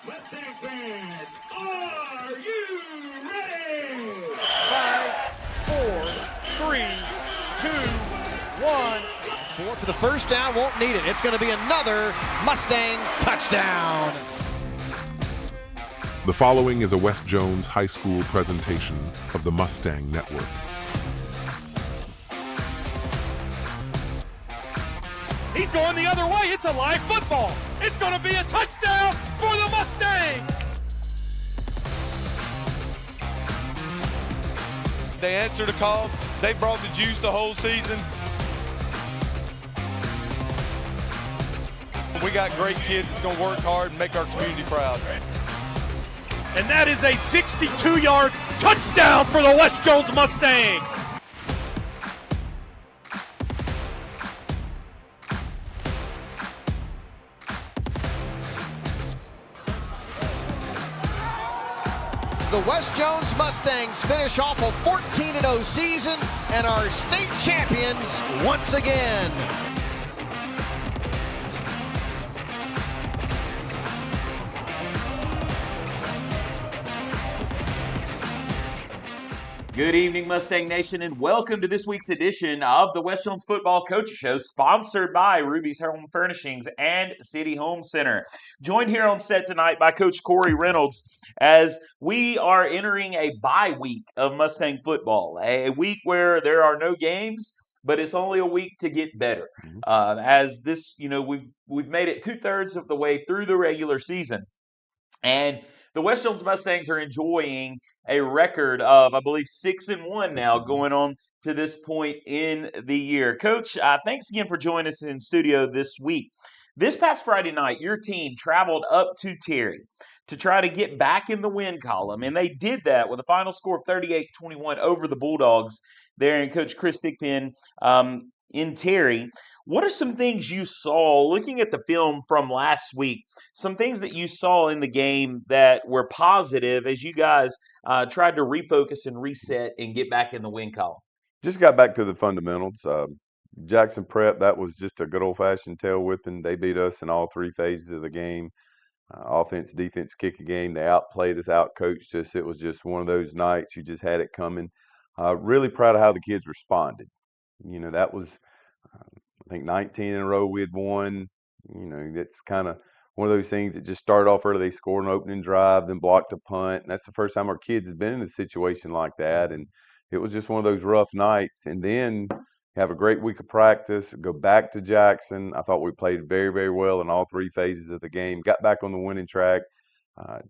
Mustang fans, are you ready? 5, 4, 3, 2, 1. Four for the first down, won't need it. It's going to be another Mustang touchdown. The following is a West Jones High School presentation of the Mustang Network. He's going the other way. It's a live football. It's going to be a touchdown for the Mustangs. They answered a call. They brought the juice the whole season. We got great kids that's going to work hard and make our community proud. And that is a 62-yard touchdown for the West Jones Mustangs. The West Jones Mustangs finish off a 14-0 season and are state champions once again. Good evening, Mustang Nation, and welcome to this week's edition of the West Jones Football Coaches Show, sponsored by Ruby's Home Furnishings and City Home Center. Joined here on set tonight by Coach Kody Reynolds as we are entering a bye week of Mustang football, a week where there are no games, but it's only a week to get better. As this, we've made it 2/3 of the way through the regular season, and the West Jones Mustangs are enjoying a record of, I believe, 6-1 now going on to this point in the year. Coach, thanks again for joining us in studio this week. This past Friday night, your team traveled up to Terry to try to get back in the win column, and they did that with a final score of 38-21 over the Bulldogs there in Coach Chris Thigpen in Terry. What are some things you saw, looking at the film from last week, some things that you saw in the game that were positive as you guys tried to refocus and reset and get back in the win column? Just got back to the fundamentals. Jackson Prep, that was just a good old-fashioned tail whipping. They beat us in all three phases of the game. Offense, defense, kicking game. They outplayed us, outcoached us. It was just one of those nights you just had it coming. Really proud of how the kids responded. That was, I think, 19 in a row we had won. It's kind of one of those things that just started off early. They scored an opening drive, then blocked a punt. And that's the first time our kids have been in a situation like that. And it was just one of those rough nights. And then have a great week of practice, go back to Jackson. I thought we played very, very well in all three phases of the game. Got back on the winning track.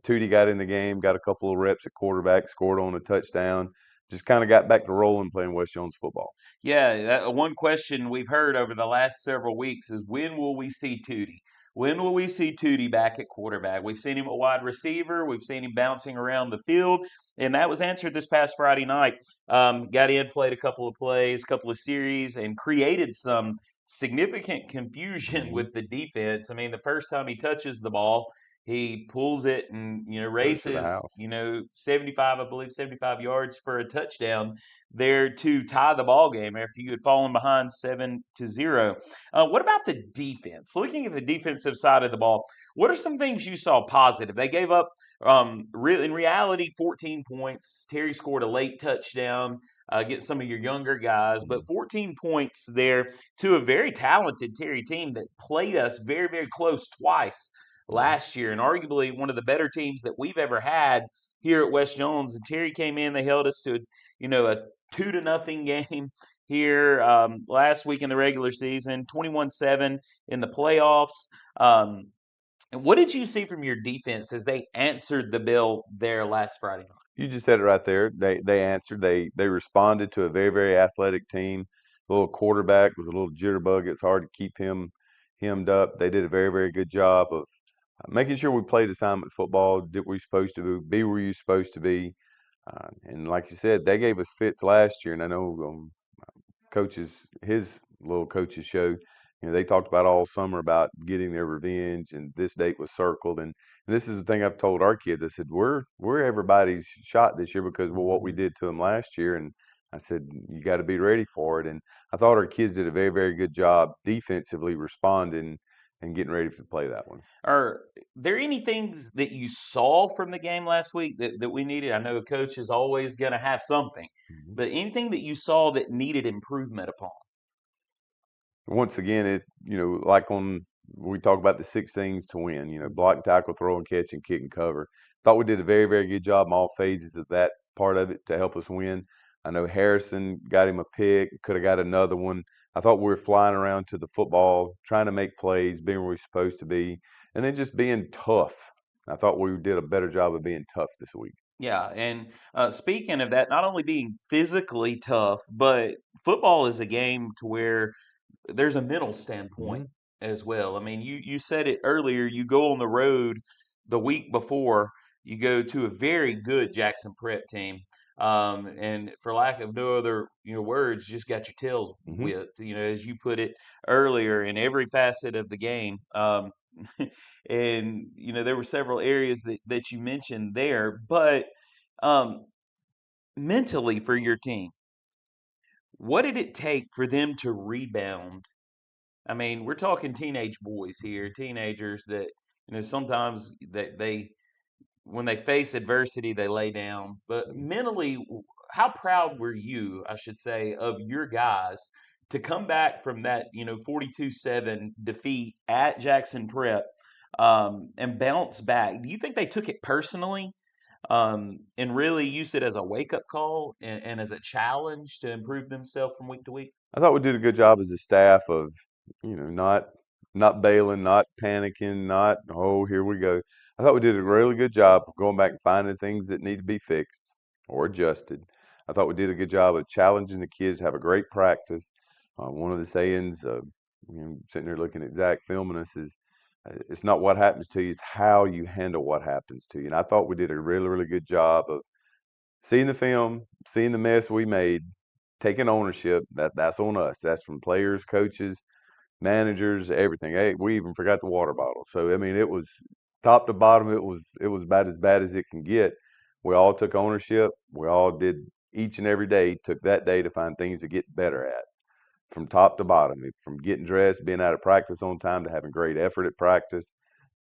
Tootie got in the game, got a couple of reps at quarterback, scored on a touchdown. Just kind of got back to rolling playing West Jones football. Yeah, one question we've heard over the last several weeks is, when will we see Tootie? When will we see Tootie back at quarterback? We've seen him at wide receiver. We've seen him bouncing around the field, and that was answered this past Friday night. Got in, played a couple of plays, a couple of series, and created some significant confusion with the defense. I mean, the first time he touches the ball, he pulls it and, races, 75 yards for a touchdown there to tie the ball game after you had fallen behind 7-0. What about the defense? Looking at the defensive side of the ball, what are some things you saw positive? They gave up, in reality, 14 points. Terry scored a late touchdown against some of your younger guys, but 14 points there to a very talented Terry team that played us very, very close twice last year, and arguably one of the better teams that we've ever had here at West Jones. And Terry came in, they held us to, a 2-0 game here last week in the regular season, 21-7 in the playoffs. What did you see from your defense as they answered the bell there last Friday night? You just said it right there. They answered. They responded to a very, very athletic team. The little quarterback was a little jitterbug. It's hard to keep him hemmed up. They did a very, very good job of making sure we played assignment football, did what we were supposed to do, be where you're supposed to be. And like you said, they gave us fits last year. And I know his little coaches show, they talked about all summer about getting their revenge, and this date was circled. And this is the thing I've told our kids. I said, we're everybody's shot this year because of what we did to them last year. And I said, you got to be ready for it. And I thought our kids did a very, very good job defensively responding and getting ready to play that one. Are there any things that you saw from the game last week that we needed? I know a coach is always going to have something, Mm-hmm. but anything that you saw that needed improvement upon? Once again, like we talk about the 6 things to win, block, tackle, throw and catch, and kick and cover. Thought we did a very, very good job in all phases of that part of it to help us win. I know Harrison got him a pick, could have got another one. I thought we were flying around to the football, trying to make plays, being where we're supposed to be, and then just being tough. I thought we did a better job of being tough this week. Yeah, and speaking of that, not only being physically tough, but football is a game to where there's a mental standpoint as well. I mean, you said it earlier. You go on the road the week before. You go to a very good Jackson Prep team, and for lack of no other words, just got your tails whipped. As you put it earlier, in every facet of the game. And there were several areas that you mentioned there, but um, mentally for your team, what did it take for them to rebound? I mean, we're talking teenage boys here, teenagers that sometimes they when they face adversity they lay down. But mentally, how proud were you, I should say, of your guys to come back from that 42-7 defeat at Jackson Prep and bounce back? Do you think they took it personally? And really used it as a wake-up call and as a challenge to improve themselves from week to week? I thought we did a good job as a staff of, not bailing, not panicking, not, oh, here we go. I thought we did a really good job of going back and finding things that need to be fixed or adjusted. I thought we did a good job of challenging the kids to have a great practice. One of the sayings, sitting there looking at Zach filming us is, it's not what happens to you, it's how you handle what happens to you. And I thought we did a really, really good job of seeing the film, seeing the mess we made, taking ownership. That's on us. That's from players, coaches, managers, everything. Hey, we even forgot the water bottle. So I mean, it was top to bottom. It was about as bad as it can get. We all took ownership. We all did each and every day. Took that day to find things to get better at, from top to bottom. From getting dressed, being out of practice on time, to having great effort at practice.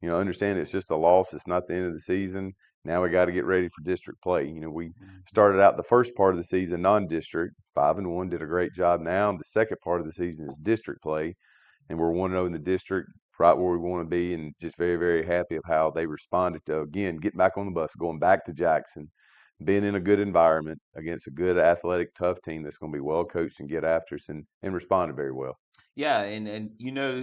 Understand it's just a loss. It's not the end of the season. Now we got to get ready for district play. We started out the first part of the season non-district, 5-1, did a great job. Now the second part of the season is district play, and we're 1-0 in the district, right where we want to be, and just very, very happy of how they responded to, again, getting back on the bus, going back to Jackson, being in a good environment against a good athletic, tough team that's going to be well coached and get after us, and responded very well. Yeah, and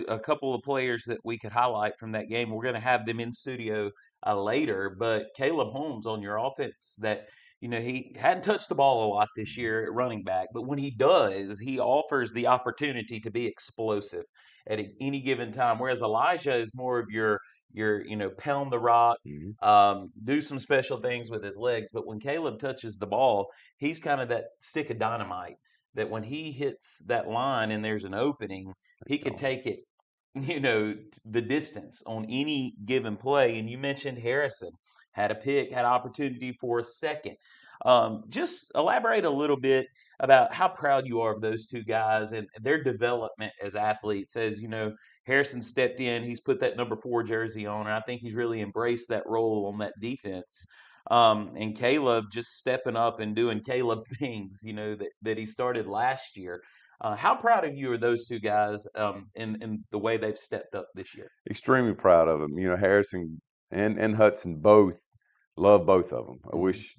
a couple of players that we could highlight from that game. We're going to have them in studio later, but Caleb Holmes on your offense, that he hadn't touched the ball a lot this year at running back, but when he does, he offers the opportunity to be explosive at any given time. Whereas Elijah is more of your pound the rock, do some special things with his legs. But when Caleb touches the ball, he's kind of that stick of dynamite that when he hits that line and there's an opening, he could take it, the distance on any given play. And you mentioned Harrison had a pick, had opportunity for a second. Just elaborate a little bit about how proud you are of those two guys and their development as athletes. As Harrison stepped in, he's put that number 4 jersey on, and I think he's really embraced that role on that defense. And Caleb just stepping up and doing Caleb things, that he started last year. How proud of you are those two guys in the way they've stepped up this year? Extremely proud of them. Harrison and Hudson both love both of them. I wish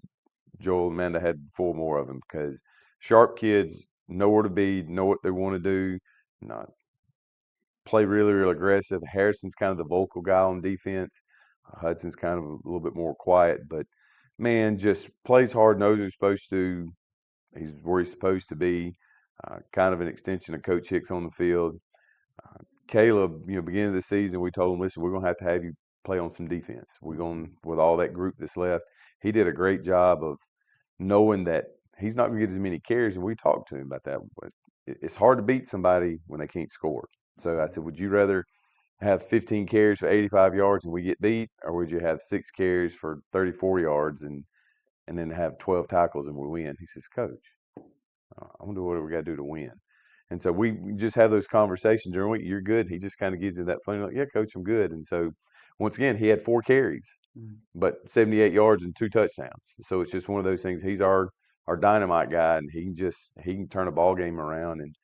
Joel and Amanda had 4 more of them, because sharp kids know where to be, know what they want to do, not play really, really aggressive. Harrison's kind of the vocal guy on defense. Hudson's kind of a little bit more quiet, but man, just plays hard, knows what he's supposed to. He's where he's supposed to be. Kind of an extension of Coach Hicks on the field. Caleb, beginning of the season, we told him, listen, we're going to have you play on some defense. We're going, with all that group that's left. He did a great job of knowing that he's not going to get as many carries, and we talked to him about that. But it's hard to beat somebody when they can't score. So I said, would you rather have 15 carries for 85 yards and we get beat, or would you have 6 carries for 34 yards and then have 12 tackles and we win? He says, Coach, I'm going to do whatever we got to do to win. And so we just have those conversations during the week. You're good. He just kind of gives me that funny, like, yeah, coach, I'm good. And so once again, he had 4 carries, but 78 yards and 2 touchdowns. So it's just one of those things. He's our dynamite guy, and he can turn a ball game around. And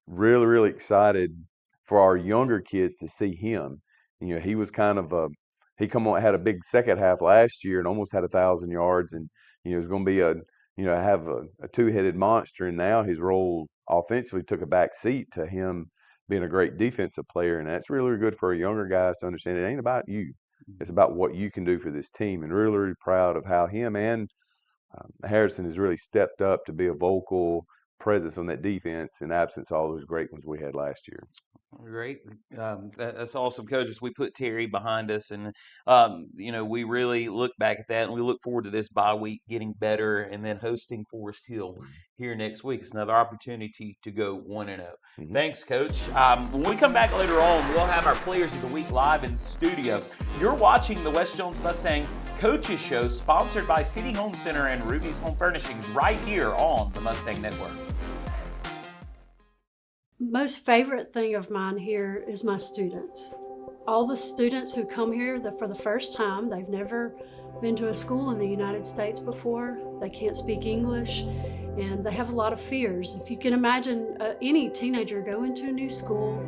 really, really excited for our younger kids to see him. You know, he was kind of had a big second half last year and almost had 1,000 yards, and was going to be have a two-headed monster. And now his role offensively took a back seat to him being a great defensive player, and that's really, really good for our younger guys to understand it ain't about you. It's about what you can do for this team, and really, really proud of how him and Harrison has really stepped up to be a vocal presence on that defense in absence of all those great ones we had last year. Great. That's awesome, coaches. We put Terry behind us, and we really look back at that, and we look forward to this bye week getting better, and then hosting Forest Hill here next week. It's another opportunity to go 1-0. Thanks, Coach. When we come back later on, we'll have our Players of the Week live in studio. You're watching the West Jones Mustang Coaches Show, sponsored by City Home Center and Ruby's Home Furnishings, right here on the Mustang Network. Most favorite thing of mine here is my students. All the students who come here for the first time, they've never been to a school in the United States before, they can't speak English, and they have a lot of fears. If you can imagine any teenager going to a new school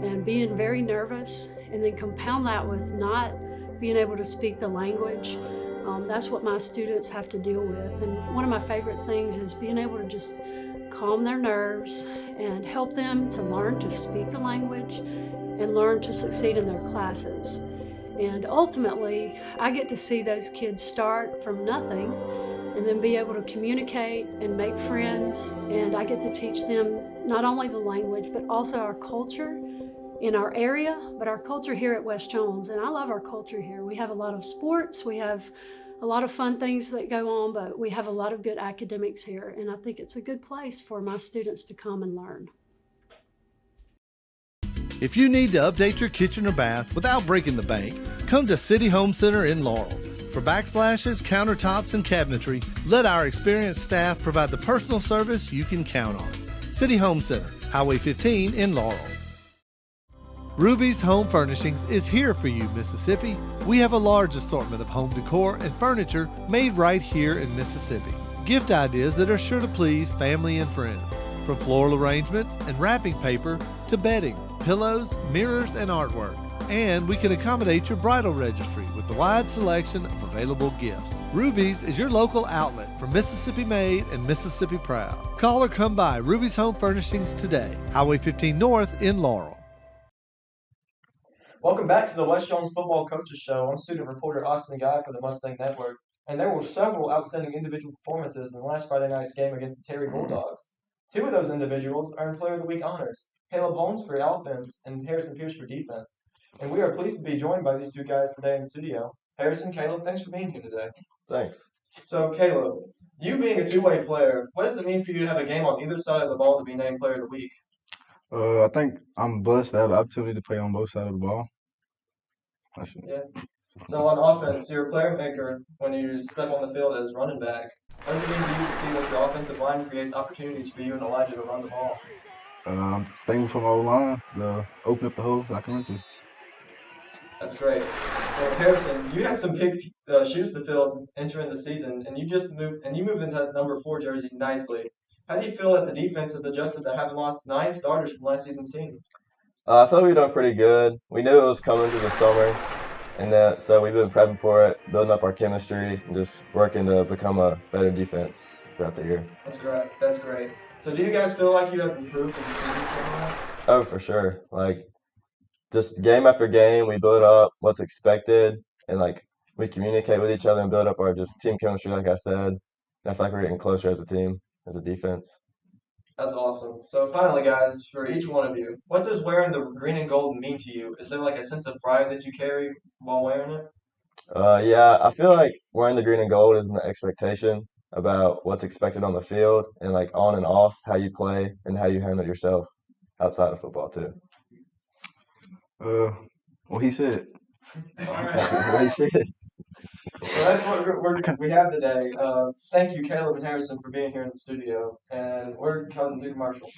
and being very nervous, and then compound that with not being able to speak the language, that's what my students have to deal with. And one of my favorite things is being able to just calm their nerves and help them to learn to speak the language and learn to succeed in their classes. And ultimately, I get to see those kids start from nothing and then be able to communicate and make friends. And I get to teach them not only the language, but also our culture in our area, but our culture here at West Jones. And I love our culture here. We have a lot of sports, we have a lot of fun things that go on, but we have a lot of good academics here, and I think it's a good place for my students to come and learn. If you need to update your kitchen or bath without breaking the bank, come to City Home Center in Laurel. For backsplashes, countertops, and cabinetry, let our experienced staff provide the personal service you can count on. City Home Center, Highway 15 in Laurel. Ruby's Home Furnishings is here for you, Mississippi. We have a large assortment of home decor and furniture made right here in Mississippi. Gift ideas that are sure to please family and friends. From floral arrangements and wrapping paper to bedding, pillows, mirrors, and artwork. And we can accommodate your bridal registry with the wide selection of available gifts. Ruby's is your local outlet for Mississippi made and Mississippi proud. Call or come by Ruby's Home Furnishings today, Highway 15 North in Laurel. Welcome back to the West Jones Football Coaches Show. I'm student reporter Austen Guy for the Mustang Network, and there were several outstanding individual performances in last Friday night's game against the Terry Bulldogs. 2 of those individuals earned Player of the Week honors, Caleb Holmes for offense and Harrison Pierce for defense. And we are pleased to be joined by these 2 guys today in the studio. Harrison, Caleb, thanks for being here today. Thanks. So, Caleb, you being a two-way player, what does it mean for you to have a game on either side of the ball to be named Player of the Week? I think I'm blessed to have the opportunity to play on both sides of the ball. Yeah. So on offense, you're a player maker when you step on the field as running back. What does it mean to you to see that the offensive line creates opportunities for you and Elijah to run the ball? I'm thankful for my O-line to open up the hole so I can run through. That's great. So Harrison, you had some big shoes to fill entering the season, and you moved into that number 4 jersey nicely. How do you feel that the defense has adjusted to having lost 9 starters from last season's team? I feel like we've done pretty good. We knew it was coming through the summer, and so we've been prepping for it, building up our chemistry, and just working to become a better defense throughout the year. That's great. That's great. So do you guys feel like you have improved as the season continues? Oh, for sure. Just game after game, we build up what's expected, and we communicate with each other and build up our just team chemistry, like I said. And I feel like we're getting closer as a team, as a defense. That's awesome. So finally, guys, for each one of you, what does wearing the green and gold mean to you? Is there a sense of pride that you carry while wearing it? Yeah, I feel like wearing the green and gold is an expectation about what's expected on the field and on and off, how you play and how you handle yourself outside of football too. What he said. All right. What he said. So that's what we have today. Thank you, Caleb and Harrison, for being here in the studio. And we're cutting to commercial.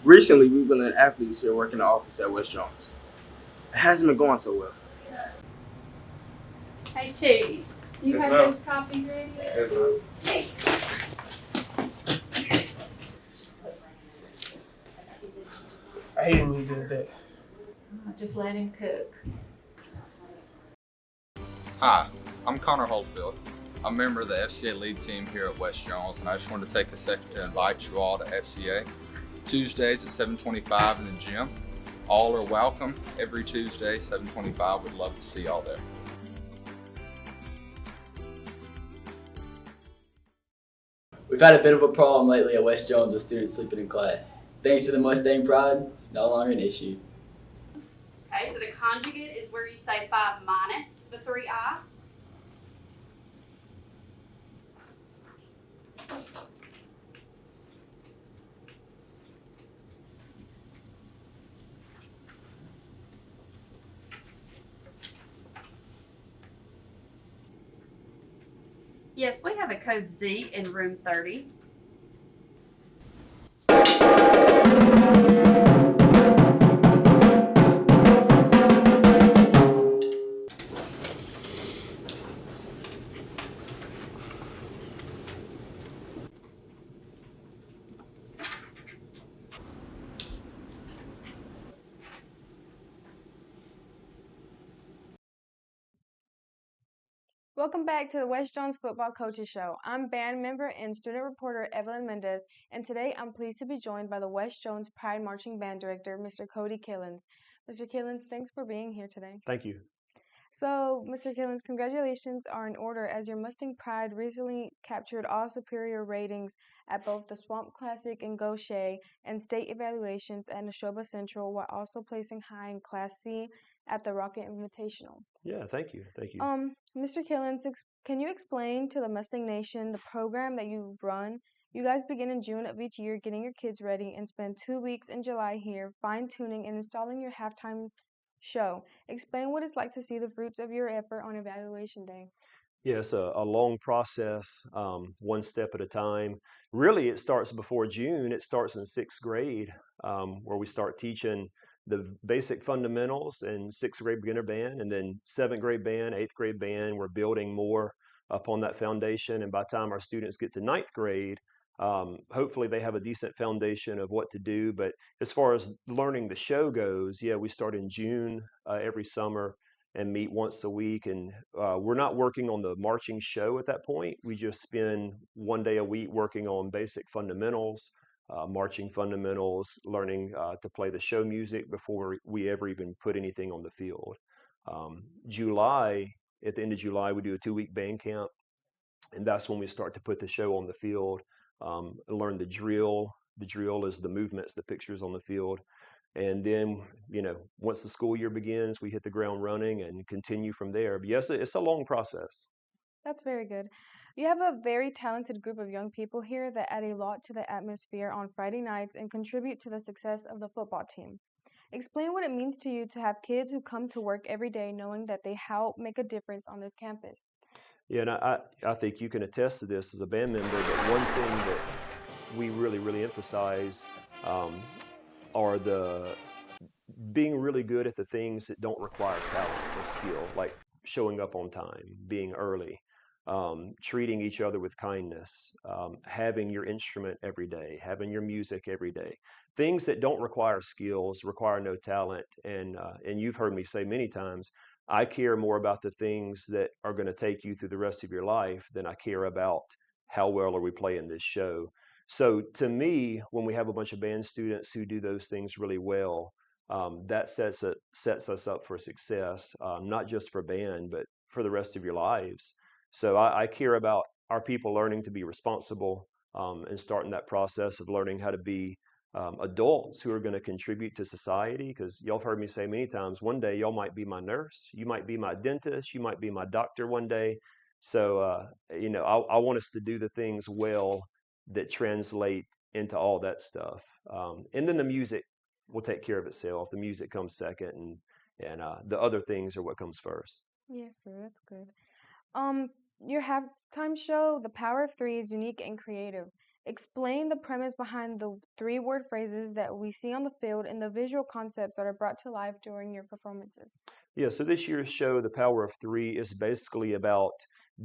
Recently, we've been athletes here working in the office at West Jones. It hasn't been going so well. Hey, T, do you Yes, have ma'am. those copies ready? Yes, ma'am. I hate when you did that. Just let him cook. Hi, I'm Connor Holdfield. I'm a member of the FCA lead team here at West Jones, and I just wanted to take a second to invite you all to FCA Tuesdays at 7:25 in the gym. All are welcome every Tuesday, 7:25. We'd love to see y'all there. We've had a bit of a problem lately at West Jones with students sleeping in class. Thanks to the Mustang Pride, it's no longer an issue. Okay, so the conjugate is where you say 5 minus the 3i. Yes, we have a code Z in room 30. Welcome back to the West Jones Football Coaches Show. I'm band member and student reporter Evelyn Mendez, and today I'm pleased to be joined by the West Jones Pride Marching Band Director, Mr. Kody Killens. Mr. Killens, thanks for being here today. Thank you. So, Mr. Killens, congratulations are in order as your Mustang Pride recently captured all superior ratings at both the Swamp Classic in Gaucher and state evaluations at Neshoba Central, while also placing high in Class C at the Rocket Invitational. Yeah, thank you. Thank you. Mr. Killens, can you explain to the Mustang Nation the program that you run? You guys begin in June of each year getting your kids ready and spend 2 weeks in July here fine-tuning and installing your halftime show. Explain what it's like to see the fruits of your effort on evaluation day. Yeah, it's a long process, one step at a time. Really, it starts before June. It starts in 6th grade, where we start teaching the basic fundamentals in 6th grade beginner band, and then 7th grade band, 8th grade band. We're building more upon that foundation, and by the time our students get to 9th grade, hopefully they have a decent foundation of what to do. But as far as learning the show goes, yeah, we start in June every summer and meet once a week. And we're not working on the marching show at that point. We just spend 1 day a week working on basic fundamentals, marching fundamentals, learning to play the show music before we ever even put anything on the field. At the end of July, we do a 2-week band camp. And that's when we start to put the show on the field, learn the drill. The drill is the movements, the pictures on the field. And then, once the school year begins, we hit the ground running and continue from there. But yes, it's a long process. That's very good. You have a very talented group of young people here that add a lot to the atmosphere on Friday nights and contribute to the success of the football team. Explain what it means to you to have kids who come to work every day knowing that they help make a difference on this campus. Yeah, and I think you can attest to this as a band member, that one thing that we really, really emphasize are the being really good at the things that don't require talent or skill, like showing up on time, being early, treating each other with kindness, having your instrument every day, having your music every day. Things that don't require skills, require no talent. And you've heard me say many times, I care more about the things that are going to take you through the rest of your life than I care about how well are we playing this show. So to me, when we have a bunch of band students who do those things really well, that sets us up for success, not just for band, but for the rest of your lives. So I care about our people learning to be responsible, and starting that process of learning how to be adults who are going to contribute to society. Because y'all have heard me say many times, one day y'all might be my nurse, you might be my dentist, you might be my doctor one day. So I want us to do the things well that translate into all that stuff. And then the music will take care of itself. The music comes second, and the other things are what comes first. Yes, sir. That's good. Your halftime show, The Power of Three, is unique and creative. Explain the premise behind the 3-word phrases that we see on the field and the visual concepts that are brought to life during your performances. Yeah, so this year's show, The Power of Three, is basically about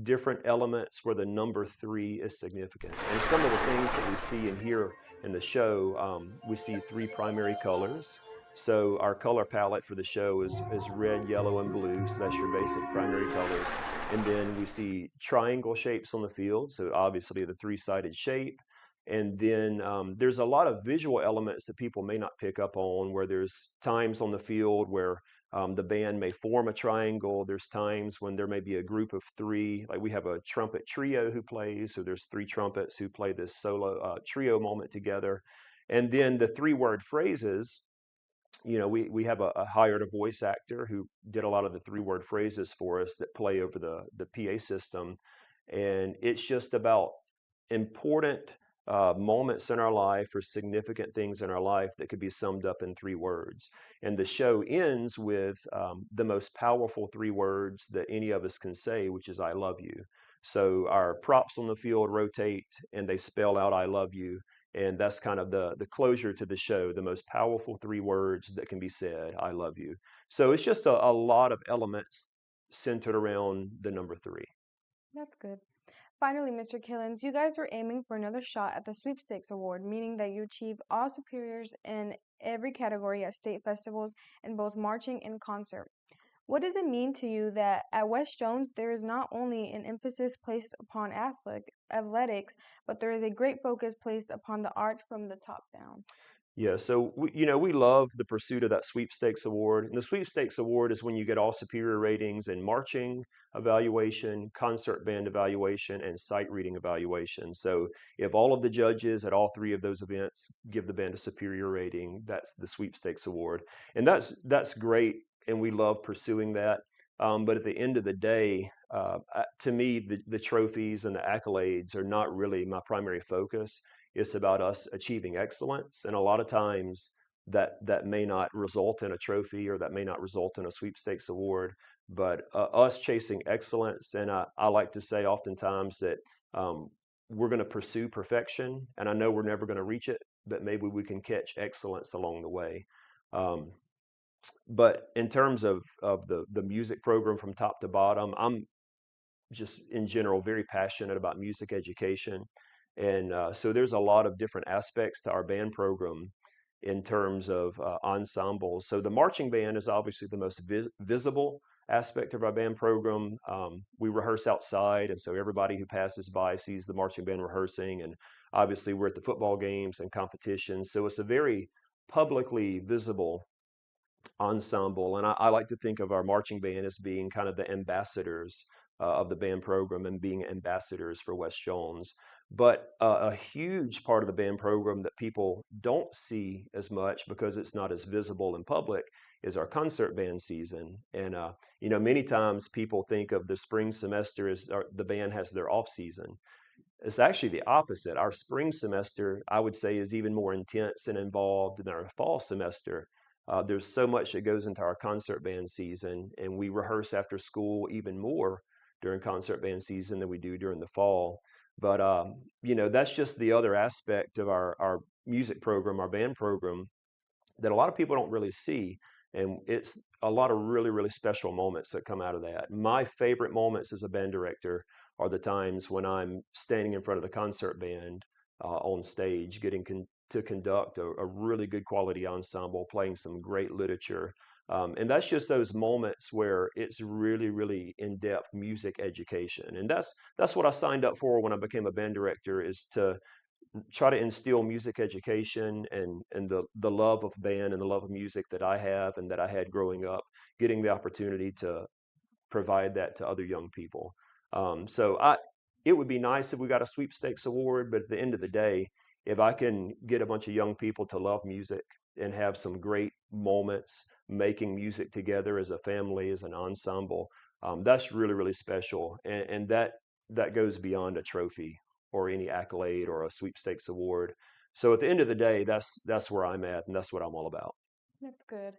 different elements where the number 3 is significant. And some of the things that we see and hear in the show, we see 3 primary colors. So our color palette for the show is red, yellow, and blue. So that's your basic primary colors. And then we see triangle shapes on the field. So obviously the 3-sided shape. And then there's a lot of visual elements that people may not pick up on, where there's times on the field where the band may form a triangle. There's times when there may be a group of 3, like we have a trumpet trio who plays, so there's 3 trumpets who play this solo trio moment together. And then the 3-word phrases, we have a hired a voice actor who did a lot of the 3-word phrases for us that play over the PA system. And it's just about important moments in our life or significant things in our life that could be summed up in 3 words. And the show ends with the most powerful 3 words that any of us can say, which is "I love you." So our props on the field rotate and they spell out "I love you." And that's kind of the closure to the show, the most powerful 3 words that can be said, "I love you." So it's just a lot of elements centered around the number 3. That's good. Finally, Mr. Killens, you guys are aiming for another shot at the Sweepstakes Award, meaning that you achieve all superiors in every category at state festivals in both marching and concert. What does it mean to you that at West Jones there is not only an emphasis placed upon athletics, but there is a great focus placed upon the arts from the top down? Yeah, so we love the pursuit of that Sweepstakes Award. And the Sweepstakes Award is when you get all superior ratings in marching evaluation, concert band evaluation, and sight reading evaluation. So if all of the judges at all 3 of those events give the band a superior rating, that's the Sweepstakes Award. And that's great, and we love pursuing that. But at the end of the day, to me, the trophies and the accolades are not really my primary focus. It's about us achieving excellence. And a lot of times that may not result in a trophy, or that may not result in a Sweepstakes Award, but us chasing excellence. And I like to say oftentimes that we're going to pursue perfection. And I know we're never going to reach it, but maybe we can catch excellence along the way. But in terms of the music program from top to bottom, I'm just in general very passionate about music education. And so there's a lot of different aspects to our band program in terms of ensembles. So the marching band is obviously the most visible aspect of our band program. We rehearse outside, and so everybody who passes by sees the marching band rehearsing. And obviously we're at the football games and competitions. So it's a very publicly visible ensemble. And I like to think of our marching band as being kind of the ambassadors of the band program and being ambassadors for West Jones. But a huge part of the band program that people don't see as much because it's not as visible in public is our concert band season. And, many times people think of the spring semester as the band has their off season. It's actually the opposite. Our spring semester, I would say, is even more intense and involved than our fall semester. There's so much that goes into our concert band season, and we rehearse after school even more during concert band season than we do during the fall. But, that's just the other aspect of our music program, our band program, that a lot of people don't really see. And it's a lot of really, really special moments that come out of that. My favorite moments as a band director are the times when I'm standing in front of the concert band on stage, getting to conduct a really good quality ensemble, playing some great literature. And that's just those moments where it's really, really in-depth music education. And that's what I signed up for when I became a band director, is to try to instill music education and the love of band and the love of music that I have and that I had growing up, getting the opportunity to provide that to other young people. It would be nice if we got a Sweepstakes Award, but at the end of the day, if I can get a bunch of young people to love music and have some great moments making music together as a family, as an ensemble, that's really, really special. And that goes beyond a trophy or any accolade or a Sweepstakes Award. So at the end of the day, that's where I'm at, and that's what I'm all about. That's good.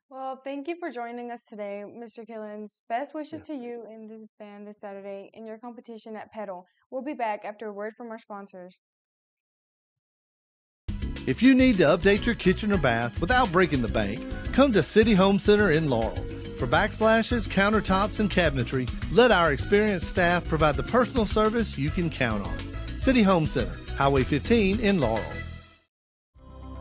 Well, thank you for joining us today, Mr. Killens. Best wishes to you and this band this Saturday in your competition at Pedal. We'll be back after a word from our sponsors. If you need to update your kitchen or bath without breaking the bank, come to City Home Center in Laurel. For backsplashes, countertops, and cabinetry, let our experienced staff provide the personal service you can count on. City Home Center, Highway 15 in Laurel.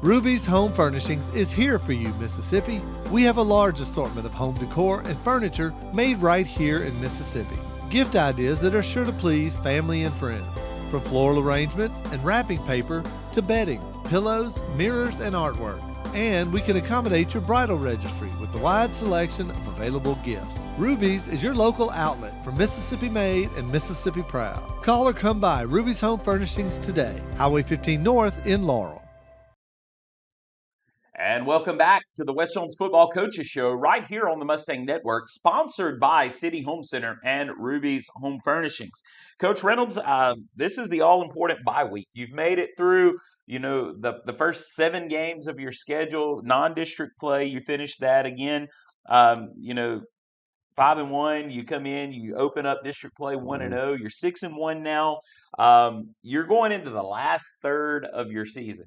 Ruby's Home Furnishings is here for you, Mississippi. We have a large assortment of home decor and furniture made right here in Mississippi. Gift ideas that are sure to please family and friends. From floral arrangements and wrapping paper to bedding, pillows, mirrors, and artwork. And we can accommodate your bridal registry with the wide selection of available gifts. Ruby's is your local outlet for Mississippi made and Mississippi proud. Call or come by Ruby's Home Furnishings today, Highway 15 North in Laurel. And welcome back to the West Jones Football Coaches Show right here on the Mustang Network, sponsored by City Home Center and Ruby's Home Furnishings. Coach Reynolds, this is the all-important bye week. You've made it through, the first 7 games of your schedule, non-district play. You finished that again. 5-1, you come in, you open up district play 1-0. You're 6-1 now. You're going into the last third of your season.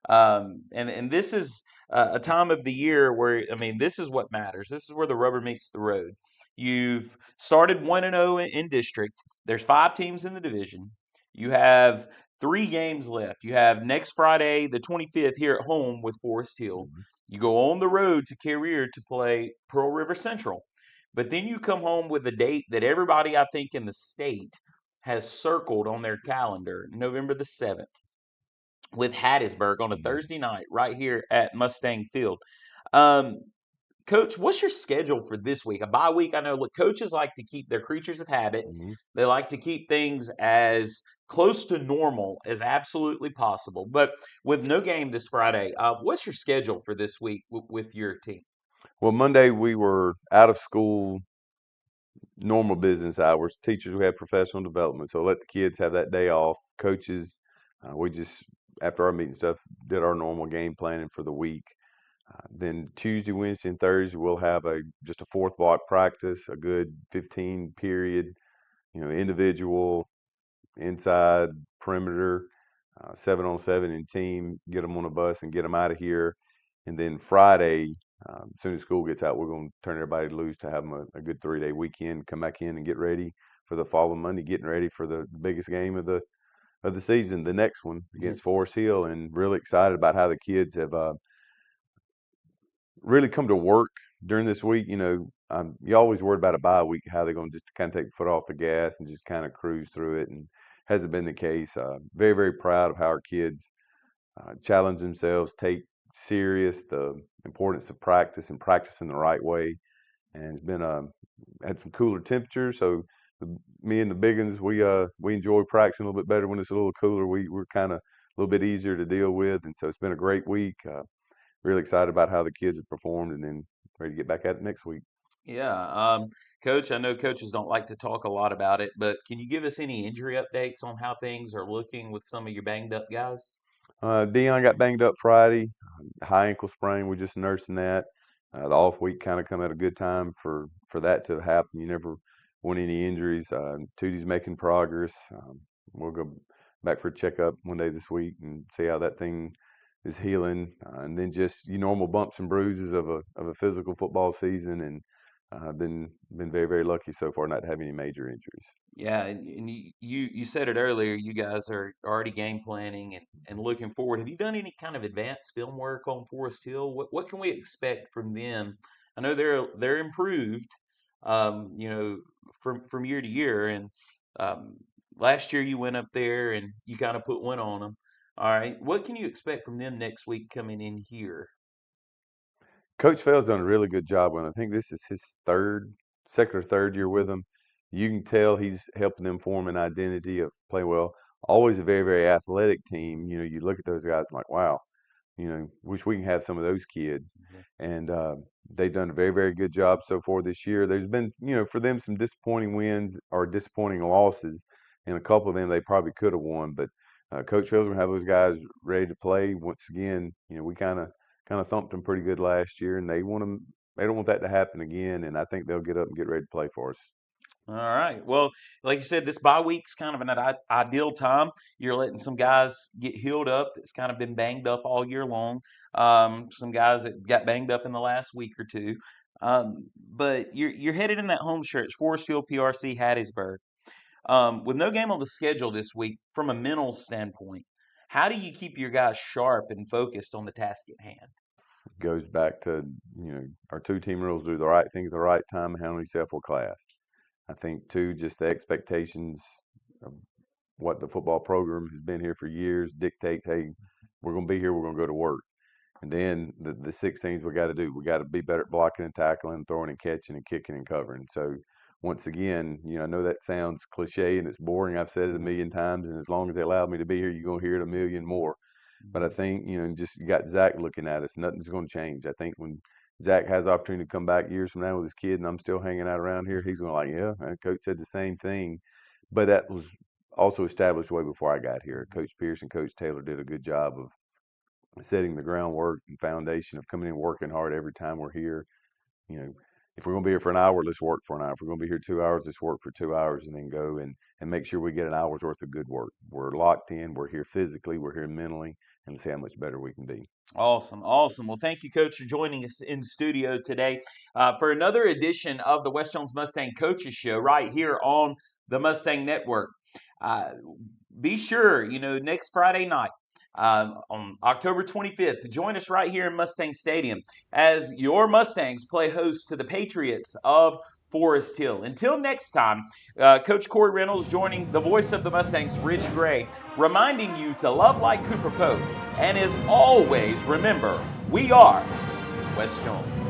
And this is a time of the year where, this is what matters. This is where the rubber meets the road. You've started 1-0 in district. There's 5 teams in the division. You have 3 games left. You have next Friday, the 25th, here at home with Forest Hill. You go on the road to Carrier to play Pearl River Central. But then you come home with a date that everybody, I think, in the state has circled on their calendar, November the 7th, with Hattiesburg on a Thursday night right here at Mustang Field. Coach, what's your schedule for this week? A bye week, I know, look, coaches like to keep their creatures of habit. They like to keep things as close to normal as absolutely possible. But with no game this Friday, what's your schedule for this week with your team? Well, Monday we were out of school, normal business hours. Teachers, we had professional development, so let the kids have that day off. Coaches, we just, after our meeting stuff, did our normal game planning for the week. Then Tuesday, Wednesday, and Thursday we'll have just a 4th block practice, a good 15 period, individual, inside, perimeter, 7-on-7 in team, get them on a bus and get them out of here. And then Friday, as soon as school gets out, we're going to turn everybody loose to have them a good 3-day weekend, come back in and get ready for the following Monday, getting ready for the biggest game of the season, the next one against Forest Hill, and really excited about how the kids have really come to work during this week. You always worried about a bye week, how they're going to just kind of take the foot off the gas and just kind of cruise through it, and hasn't been the case. Very, very proud of how our kids challenge themselves, take serious the importance of practice and practicing the right way. And it's been had some cooler temperatures, so me and the big ones, we enjoy practicing a little bit better when it's a little cooler. We're kind of a little bit easier to deal with, and so it's been a great week. Really excited about how the kids have performed, and then ready to get back at it next week. Yeah, Coach, I know coaches don't like to talk a lot about it, but can you give us any injury updates on how things are looking with some of your banged up guys? Dion got banged up Friday, high ankle sprain. We're just nursing that. The off week kind of come at a good time for that to happen. You never want any injuries. Tootie's making progress. We'll go back for a checkup one day this week and see how that thing is healing. And then just normal bumps and bruises of a physical football season, and been very, very lucky so far not to have any major injuries. Yeah, and you said it earlier, you guys are already game planning and looking forward. Have you done any kind of advanced film work on Forest Hill? What can we expect from them? I know they're improved, from year to year. And last year you went up there and you kind of put one on them. All right, what can you expect from them next week coming in here? Coach Fell's done a really good job with them. I think this is his second or third year with them. You can tell he's helping them form an identity of play well. Always a very, very athletic team. You look at those guys and like, wow, wish we can have some of those kids. And they've done a very, very good job so far this year. There's been, for them some disappointing wins or disappointing losses, and a couple of them they probably could have won. But Coach Fell's gonna have those guys ready to play. Once again, we kind of thumped them pretty good last year, and they don't want that to happen again. And I think they'll get up and get ready to play for us. All right. Well, like you said, this bye week's kind of an ideal time. You're letting some guys get healed up. It's kind of been banged up all year long. Some guys that got banged up in the last week or two. But you're headed in that home stretch, Forest Hill, PRC, Hattiesburg. With no game on the schedule this week, from a mental standpoint, how do you keep your guys sharp and focused on the task at hand? Goes back to, our 2-team rules: do the right thing at the right time and handle yourself with class. I think, too, just the expectations of what the football program has been here for years dictates, hey, we're going to be here, we're going to go to work. And then the 6 things we got to do. We got to be better at blocking and tackling, throwing and catching and kicking and covering. So once again, I know that sounds cliche and it's boring. I've said it a million times, and as long as they allow me to be here, you're going to hear it a million more. But I think, just you got Zach looking at us. Nothing's going to change. I think when Zach has the opportunity to come back years from now with his kid and I'm still hanging out around here, he's going to Coach said the same thing. But that was also established way before I got here. Coach Pierce and Coach Taylor did a good job of setting the groundwork and foundation of coming in working hard every time we're here. If we're going to be here for an hour, let's work for an hour. If we're going to be here 2 hours, let's work for 2 hours and then go and make sure we get an hour's worth of good work. We're locked in. We're here physically. We're here mentally. And see how much better we can be. Awesome. Well, thank you, Coach, for joining us in studio today for another edition of the West Jones Mustang Coaches Show right here on the Mustang Network. Be sure, next Friday night on October 25th to join us right here in Mustang Stadium as your Mustangs play host to the Patriots of Forest Hill. Until next time, Coach Corey Reynolds joining the voice of the Mustangs, Rich Gray, reminding you to love like Cooper Pope. And as always, remember, we are West Jones.